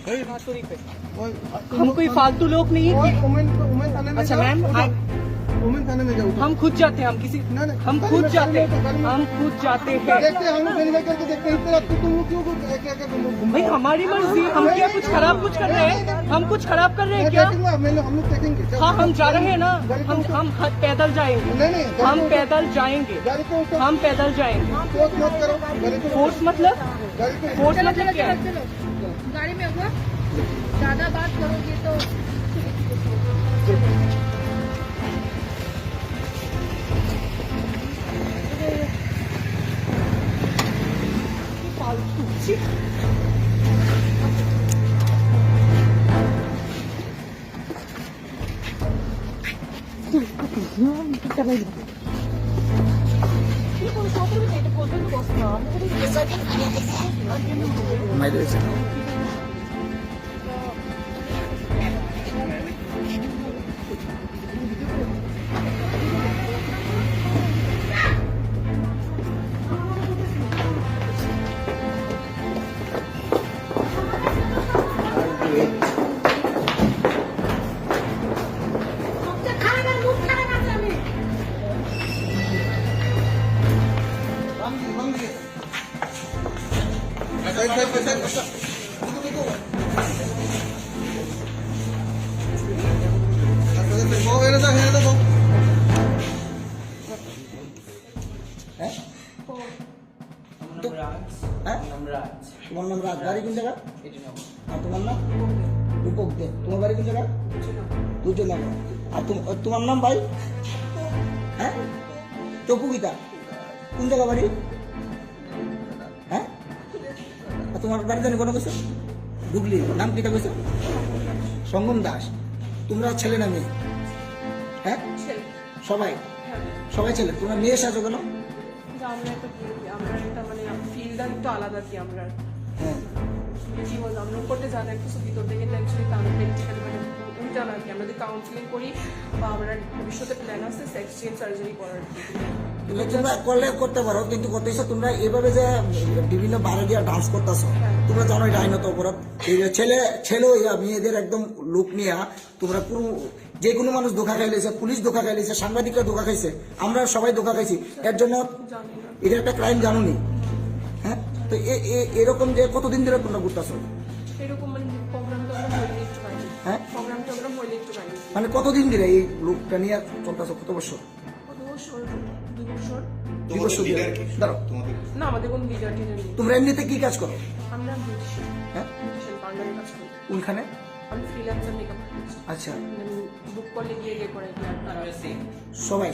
हम कोई फालतू लोग नहीं है। अच्छा मैम, वुमेन थाने में जाओ। हम खुद जाते हैं, हम किसी हम खुद जाते हैं, हम खुद जाते हैं। देखते हैं, हम वेरीफाई करके देखते हैं। तुम क्यों क्या भाई हमारी मर्जी, हम क्या कुछ खराब कुछ कर रहे हैं? हम कुछ खराब कर रहे हैं क्या? हम लोग चेकिंगे। हाँ हम जा रहे हैं ना, हम पैदल जाएंगे। नहीं, हम पैदल जाएंगे, हम पैदल जाएंगे। फोर्स मत करो। फोर्स मतलब क्या है? गाड़ी में होगा, ज्यादा बात करोगे तो তোমার নাম রাজ, বাড়ি কোন জায়গা? আর তোমার নাম রূপক দে, তোমার বাড়ি কোন জায়গা? দুজনগর। আর তোমার নাম ভাই? হ্যাঁ, চপুকিতা কোন জায়গা বাড়ি? হ্যাঁ, আর তোমার বাড়ি জানি কোনো কিছু? ঢুকলি নাম কিটা কইছো? সঙ্গম দাস। তোমরা ছেলে না মেয়ে? হ্যাঁ, সবাই সবাই ছেলে। তোমরা মেয়ে সাজো কেন? আমরা একটা মানে ফিল্ডটা একটু আলাদা কি আমরা হ্যাঁ, কি বলবো, আমরা করতে জানা কিছু ভিতর থেকে অ্যাকচুয়ালি তার প্র্যাকটিক্যালি মানে উল্টা না কি আমরা যদি কাউন্সিলিং করি বা আমরা ভবিষ্যতে প্ল্যান আছে সেক্স চেঞ্জ সার্জারি করার। কিন্তু তোমরা করলে করতে পারো, কিন্তু করতেছো তোমরা এভাবে যে বিভিন্ন বারে গিয়ে ডান্স করতেছো, তোমরা জানো এটা আইনত অপরাধ। এই যে ছেলে মেয়েদের একদম লুক নিয়ে তোমরা পুরো যে কোনো মানুষ ধোকা খাইলেছে, পুলিশ ধোকা খাইলেছে, সাংবাদিকরা ধোকা খাইছে, আমরা সবাই ধোকা খাইছি। এর জন্য এটা একটা ক্রাইম, জানুনি? হ্যাঁ, তো এরকম যে কতদিন ধরে তোমরা ঘুরতেছো? এরকম মানে প্রোগ্রাম টোগ্রাম হইলে একটু পাইনি। হ্যাঁ, প্রোগ্রাম টোগ্রাম হইলে একটু পাইনি। মানে কতদিন ধরে এই লুকটা নিয়ে চলতেছো? কত বছর? কত বছর? 2 বছর। 2 বছর ধরে। দাঁড়াও, না আমাদের কোনো লিডার টিডার নেই। তোমরা এমনিতে কি কাজ করো? আমরা হ্যাঁ, বিউটিশিয়ান পার্লারে কাজ করি। কোনখানে? আমি ফ্রিল্যান্সার মেকআপ আর্টিস্ট। আচ্ছা, বুক করলে গিয়ে করে কি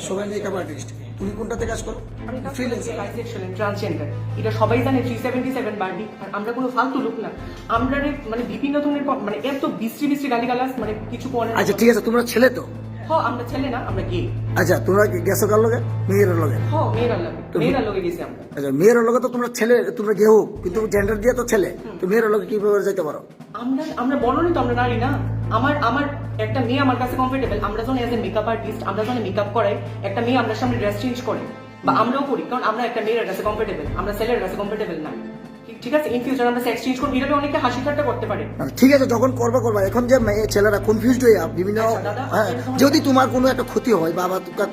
সবাই মেকআপ আর্টিস্ট। তুমি কোনটাতে কাজ করো? আমি কাজ ফ্রিল্যান্সার। বাইসেক্সুয়াল ট্রান্সজেন্ডার, এটা সবাই জানে। 377 বারবি। আর আমরা কোনো ফালতু লোক না। আমরা মানে বিভিন্ন ধরনের মানে এত বিশ্রী গালিগালাজ মানে কিছু পরে। আচ্ছা ঠিক আছে, তোমরা ছেলে তো? হ্যাঁ আমরা ছেলে না, আমরা গে। আচ্ছা, তোমরা গেছো কার লগে? মেয়ের লগে? হ্যাঁ মেয়েরা লগে গেছি আমরা। আচ্ছা, মেয়ের লগে তো তোমরা ছেলে, তোমরা গেও কিন্তু জেন্ডার দিয়ে তো ছেলে, তো মেয়ের লগে কিভাবে যাইতে পারো? আমরা বলনি তো আমরা নারী না। আমার একটা মেয়ে আমার কাছে কমফোর্টেবল। আমরা যখন এজ এ মেকআপ আর্টিস্ট, আমরা যখন মেকআপ করাই, একটা মেয়ে আমরা সামনে ড্রেস চেঞ্জ করে বা আমরাও করি, কারণ আমরা একটা মেয়ের কাছে কমফোর্টেবল, আমরা ছেলের কাছে কমফোর্টেবল না। ঠিক আছে, ইন ফিউচার আমরা সেক্স চেঞ্জ করব, এটাকে অনেকটা হাসি ঠাট্টা করতে পারে। ঠিক আছে, যখন করবা। এখন যে ছেলেরা কনফিউজড হয়ে বিভিন্ন, হ্যাঁ, যদি তোমার কোনো একটা ক্ষতি হয় বা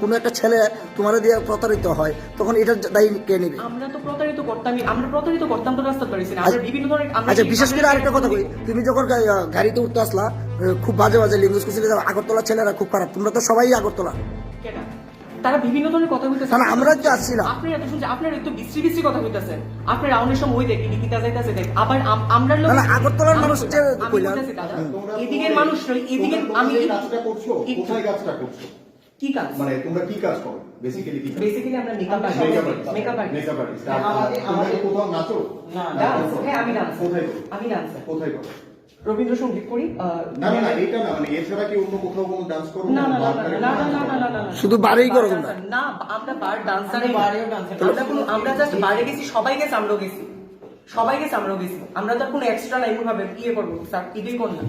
কোনো একটা ছেলে তোমার দিয়ে প্রতারিত হয়, তখন এটা দায়ী কে নেবে? আমরা তো প্রতারিত করতাম তো রাস্তা পারিছি না। আমরা বিভিন্ন ধরনের। আচ্ছা, বিশেষ করে আরেকটা কথা কই, তুমি যখন গাড়িতে উঠতে আসলা, খুব বাজে ল্যাঙ্গুয়েজ করছিলে, আগরতলা ছেলেরা খুব খারাপ। তোমরা তো সবাই আগরতলা। কেন তারা বিভিন্ন ধরনের কথা বলতেছে? না, আমরা তো আসছিলাম। আপনারা এত শুনছেন, আপনারা একটু বিশ্রী কথা বলতেছেন। আপনারা রাউন্ডের সময় ওই দেখি নিকিতা যাইতাছে দেখ, আবার আমরা লোক না, আগরতলার মানুষ যে কইলা, এদিকের মানুষ নয়, এদিকে আমি কাজটা করছো, কোথায় কাজটা করছো? কি কাজ? মানে তোমরা কি কাজ করো বেসিক্যালি? কি বেসিক্যালি আমরা মেকআপ আর্টিস্ট। আমাদের কোথাও নাচো? ডান্স। হ্যাঁ আমি ডান্স। কোথায় করো? আমি ডান্স কোথায় করো? রবীন্দ্রসঙ্গীত করি। না এটা না, মানে এছাড়া কি অন্য কোথাও কোনো ডান্স করো? না শুধু বারেই করো তোমরা? না, আমরা বার ডান্সার, আমরা জাস্ট বারে গেছি, সবাই গেছি আমরাও গেছি। আমরা তো কোনো এক্সট্রা লাইন ভাবে ইয়ে করবো স্যার, ইডি করলাম।